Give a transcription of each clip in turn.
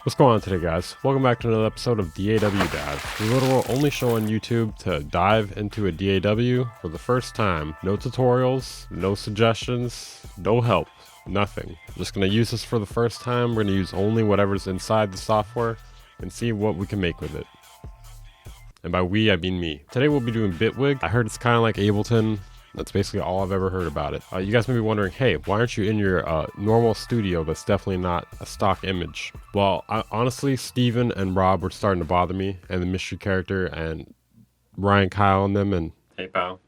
What's going on today, guys? Welcome back to another episode of DAW Dive, the literal only show on YouTube to dive into a DAW for the first time. No tutorials, no suggestions, no help, nothing. Just gonna use this for the first time. We're gonna use only whatever's inside the software and see what we can make with it. And by we, I mean me. Today we'll be doing Bitwig. I heard it's kind of like Ableton. That's basically all I've ever heard about it. You guys may be wondering, hey, why aren't you in your normal studio that's definitely not a stock image? Well, honestly, Steven and Rob were starting to bother me, and the mystery character and Ryan, Kyle, and them, and hey, pal.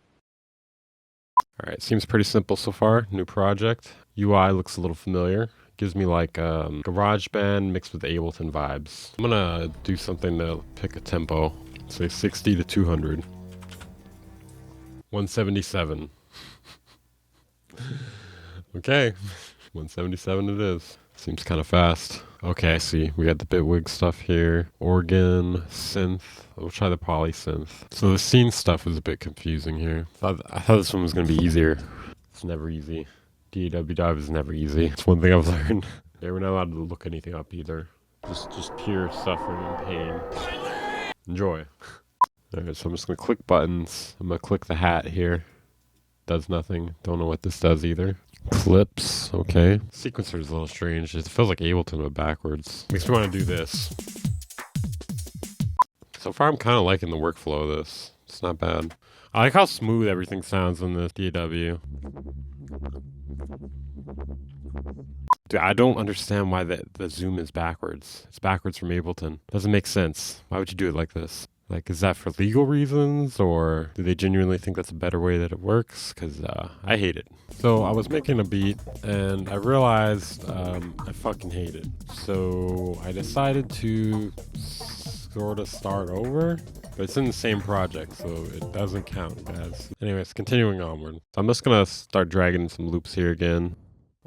Alright, seems pretty simple so far. New project. UI looks a little familiar. Gives me like GarageBand mixed with Ableton vibes. I'm gonna do something to pick a tempo. Say 60 to 200. 177. Okay, 177 it is. Seems kind of fast. Okay, I see. We got the Bitwig stuff here. Organ, synth. We'll try the poly synth. So the scene stuff was a bit confusing here. I thought this one was going to be easier. It's never easy. DAW dive is never easy. It's one thing I've learned. Yeah, we're not allowed to look anything up either. Just pure suffering and pain. Enjoy. Alright, so I'm just going to click buttons. I'm going to click the hat here. Does nothing. Don't know what this does either. Clips. Okay. Sequencer is a little strange. It feels like Ableton but backwards. Makes me want to do this. So far I'm kind of liking the workflow of this. It's not bad. I like how smooth everything sounds in this DAW. Dude, I don't understand why the zoom is backwards. It's backwards from Ableton. Doesn't make sense. Why would you do it like this? Like, is that for legal reasons, or do they genuinely think that's a better way that it works? Because I hate it. So I was making a beat, and I realized I fucking hate it. So I decided to sort of start over, but it's in the same project, so it doesn't count, guys. Anyways, continuing onward. So I'm just going to start dragging some loops here again.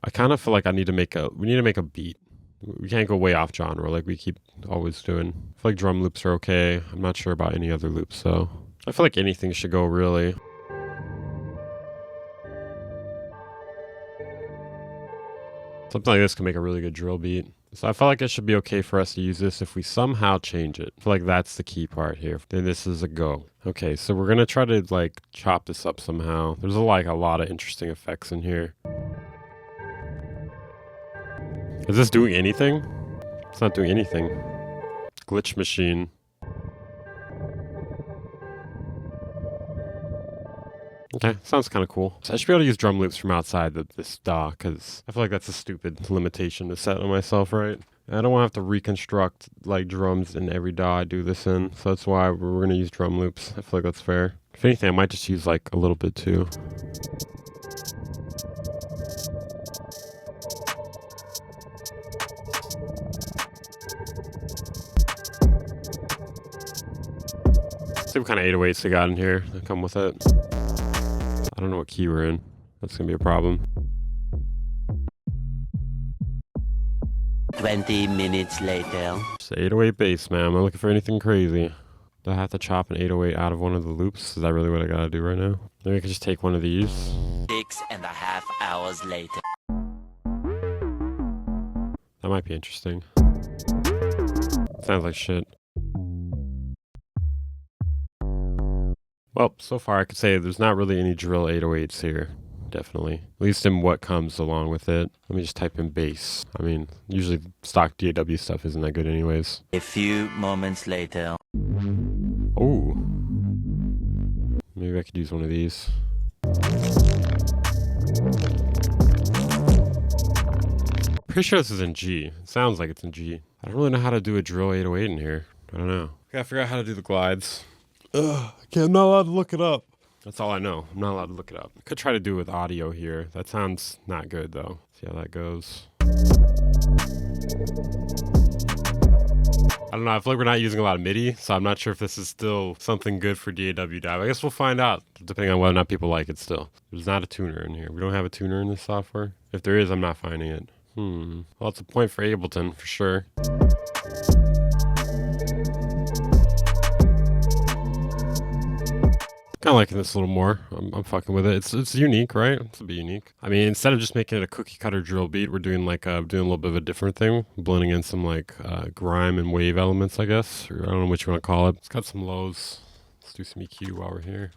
I kind of feel like we need to make a beat. We can't go way off genre like we keep always doing. I feel like drum loops are okay. I'm not sure about any other loops, so I feel like anything should go, really. Something like this can make a really good drill beat. So I feel like it should be okay for us to use this if we somehow change it. I feel like that's the key part here. Then this is a go. Okay, so we're gonna try to like chop this up somehow. There's like a lot of interesting effects in here. Is this doing anything? It's not doing anything. Glitch machine. Okay, sounds kind of cool. So I should be able to use drum loops from outside this DAW, because I feel like that's a stupid limitation to set on myself, right? I don't want to have to reconstruct like drums in every DAW I do this in, so that's why we're going to use drum loops. I feel like that's fair. If anything, I might just use like a little bit too. See what kind of 808s they got in here that come with it. I don't know what key we're in. That's going to be a problem. 20 minutes later. Just 808 bass, man. I'm not looking for anything crazy. Do I have to chop an 808 out of one of the loops? Is that really what I got to do right now? Maybe I could just take one of these. 6.5 hours later. That might be interesting. Sounds like shit. Well, so far I could say there's not really any drill 808s here. Definitely. At least in what comes along with it. Let me just type in bass. I mean, usually stock DAW stuff isn't that good anyways. A few moments later. Oh. Maybe I could use one of these. Pretty sure this is in G. It sounds like it's in G. I don't really know how to do a drill 808 in here. I don't know. I gotta figure out how to do the glides. Ugh, I'm not allowed to look it up. That's all I know. I'm not allowed to look it up. I could try to do it with audio here. That sounds not good though. See how that goes. I don't know. I feel like we're not using a lot of MIDI, so I'm not sure if this is still something good for DAW dive. I guess we'll find out, depending on whether or not people like it still. There's not a tuner in here. We don't have a tuner in this software. If there is, I'm not finding it. Well, it's a point for Ableton, for sure. kind of liking this a little more. I'm fucking with it. It's unique, right? It's a bit unique. I mean, instead of just making it a cookie cutter drill beat, we're doing like doing a little bit of a different thing, blending in some like grime and wave elements, I guess. Or I don't know what you want to call it. It's got some lows. Let's do some EQ while we're here.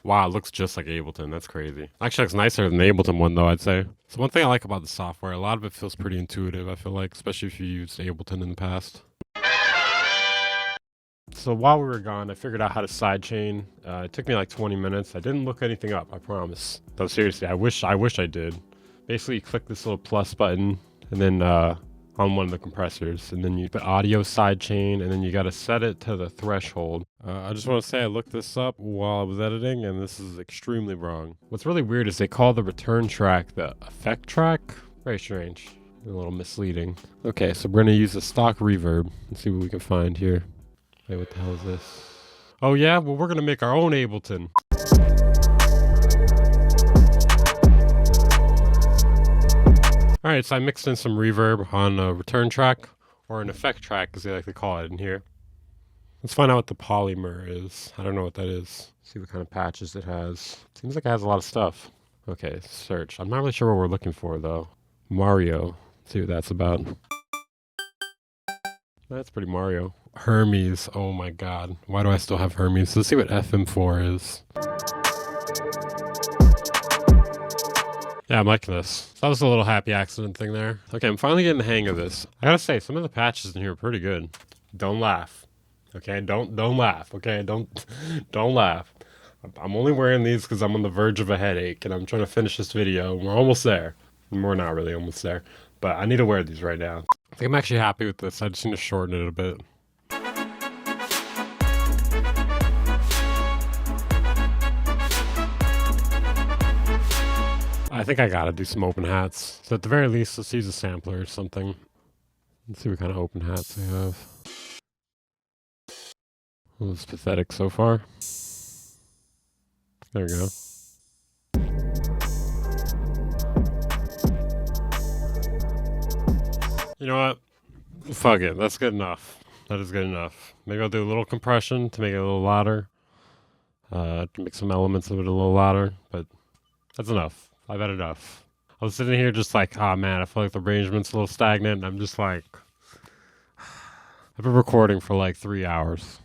Wow, it looks just like Ableton. That's crazy. Actually, looks nicer than the Ableton one, though, I'd say. So one thing I like about the software, a lot of it feels pretty intuitive, I feel like, especially if you used Ableton in the past. So while we were gone, I figured out how to sidechain. It took me like 20 minutes. I didn't look anything up, I promise. Though seriously, I wish I did. Basically, you click this little plus button, and then on one of the compressors, and then you put audio sidechain, and then you got to set it to the threshold. I just want to say I looked this up while I was editing, and this is extremely wrong. What's really weird is they call the return track the effect track. Very strange. A little misleading. Okay, so we're going to use a stock reverb. Let's see what we can find here. Wait, what the hell is this? Oh yeah? Well, we're going to make our own Ableton. Alright, so I mixed in some reverb on a return track, or an effect track as they like to call it in here. Let's find out what the polymer is. I don't know what that is. See what kind of patches it has. Seems like it has a lot of stuff. Okay, search. I'm not really sure what we're looking for though. Mario. Let's see what that's about. That's pretty Mario. Hermes. Oh my god. Why do I still have Hermes? Let's see what FM4 is. Yeah, I'm liking this. That was a little happy accident thing there. Okay, I'm finally getting the hang of this. I gotta say, some of the patches in here are pretty good. Don't laugh. Okay, don't laugh. Okay, don't laugh. I'm only wearing these because I'm on the verge of a headache and I'm trying to finish this video. We're almost there. We're not really almost there, but I need to wear these right now. I think I'm actually happy with this. I just need to shorten it a bit. I think I gotta do some open hats. So at the very least, let's use a sampler or something. Let's see what kind of open hats we have. Well, it's pathetic so far. There we go. You know what? Fuck it. That's good enough. That is good enough. Maybe I'll do a little compression to make it a little louder. To make some elements of it a little louder, but that's enough. I've had enough. I was sitting here just like, ah, man, I feel like the arrangement's a little stagnant, and I'm just like, I've been recording for like 3 hours.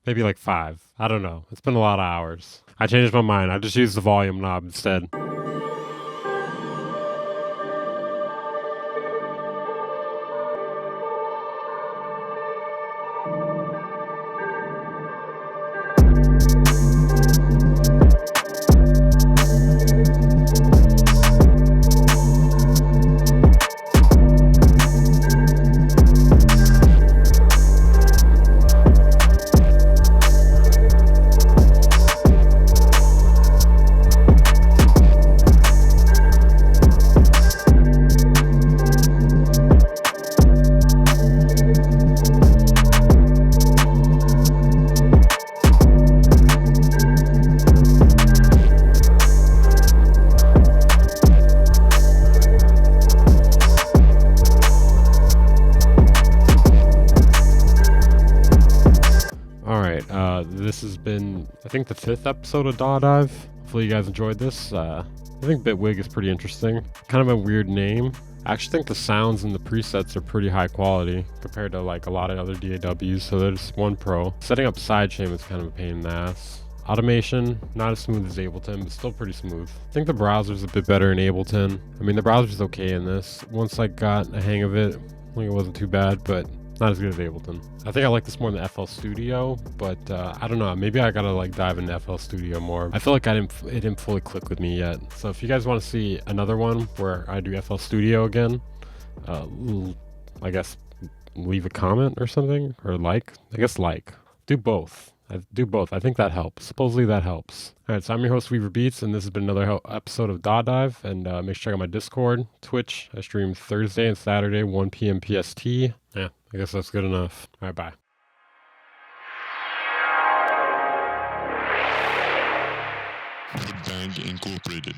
Maybe like 5. I don't know. It's been a lot of hours. I changed my mind. I just used the volume knob instead. This has been, I think, the 5th episode of Daw Dive. Hopefully you guys enjoyed this. I think Bitwig is pretty interesting. Kind of a weird name. I actually think the sounds and the presets are pretty high quality compared to like a lot of other DAWs, so there's one pro. Setting up Sidechain was kind of a pain in the ass. Automation, not as smooth as Ableton, but still pretty smooth. I think the browser's a bit better in Ableton. I mean, the browser's okay in this. Once I got a hang of it, I think it wasn't too bad, but not as good as Ableton. I think I like this more than FL Studio, but I don't know. Maybe I gotta like dive into FL Studio more. I feel like it didn't fully click with me yet. So if you guys want to see another one where I do FL Studio again, I guess leave a comment or something, or like. I guess like. Do both. Do both. I think that helps. Supposedly that helps. Alright, so I'm your host, Weaver Beats, and this has been another episode of Daw Dive. And make sure to check out my Discord, Twitch. I stream Thursday and Saturday, 1 p.m. PST. Yeah, I guess that's good enough. Alright, bye. The Band Incorporated.